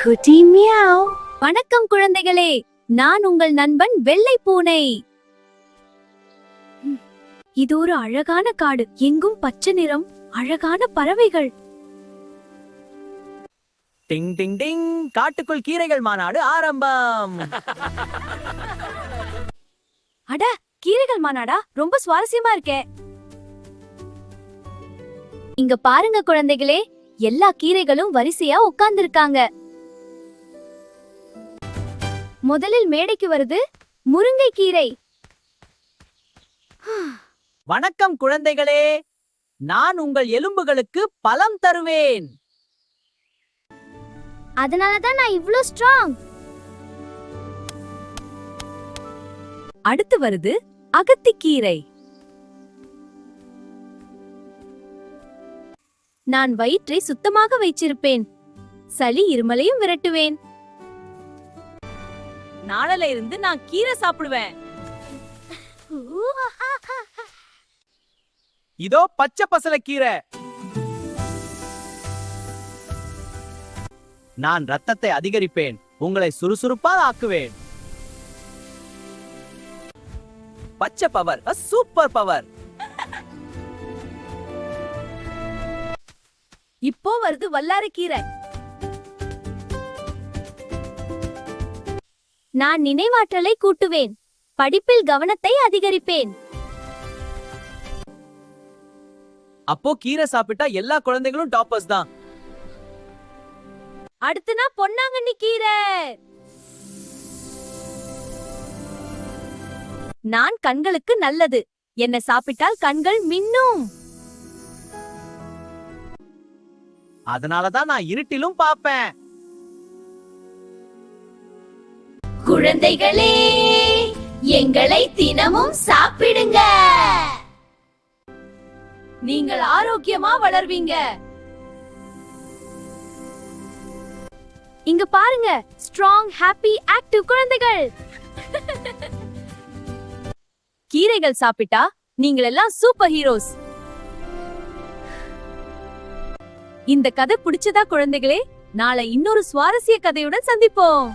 குட்டி மியாவ். வணக்கம் குழந்தைகளே, நான் உங்கள் நண்பன் வெள்ளை பூனை. இது ஒரு அழகான காடு, எங்கும் பச்சை நிறம், அழகான பறவைகள். டிங் டிங் டிங், காட்டுக்குள் கீரைகள் மாநாடு ஆரம்பம். அட, கீரைகள் மாநாடா? ரொம்ப சுவாரஸ்யமா இருக்கே. இங்க பாருங்க குழந்தைகளே, எல்லா கீரைகளும் வரிசையா உட்கார்ந்திருக்காங்க. முதலில் மேடைக்கு வருது முருங்கை கீரை. வணக்கம் குழந்தைகளே, நான் உங்கள் எலும்புகளுக்கு பலம் தருவேன். அதனாலதான் நான் இவ்ளோ ஸ்ட்ராங். அடுத்து வருது அகத்திக்கீரை. நான் வயிற்றை சுத்தமாக வைச்சிருப்பேன், சளி இருமலையும் விரட்டுவேன். நாளையில இருந்து நான் கீரை சாப்பிடுவேன். இதோ பச்சை பசலை கீரை. நான் ரத்தத்தை அதிகரிப்பேன், உங்களை சுறுசுறுப்பா ஆக்குவேன். பச்சை பவர், சூப்பர் பவர். இப்போ வருது வல்லாரைக்கீரை. நான் நினைவாற்றலை கூட்டுவேன், படிப்பில் கவனத்தை அதிகரிப்பேன். அப்போ கீரை சாப்பிட்டா எல்லா குழந்தைகளும் டாப்பர்ஸ் தான். அடுத்து நான் பொன்னாங்கண்ணி கீரை. நான் கண்களுக்கு நல்லது, என்ன சாப்பிட்டால் கண்கள் மின்னும். அதனாலதான் நான் இருட்டிலும் பாப்பேன். குழந்தைகளே, எங்களை தினமும் சாப்பிடுங்க, நீங்கள் ஆரோக்கியமா வளர்வீங்க. இங்க பாருங்க, ஸ்ட்ராங், ஹாப்பி, ஆக்டிவ் குழந்தைகள். கீரைகள் சாப்பிட்டா நீங்கள் எல்லாம் சூப்பர் ஹீரோஸ். இந்த கதை பிடிச்சதா குழந்தைகளே? நாளை இன்னொரு சுவாரஸ்ய கதையுடன் சந்திப்போம்.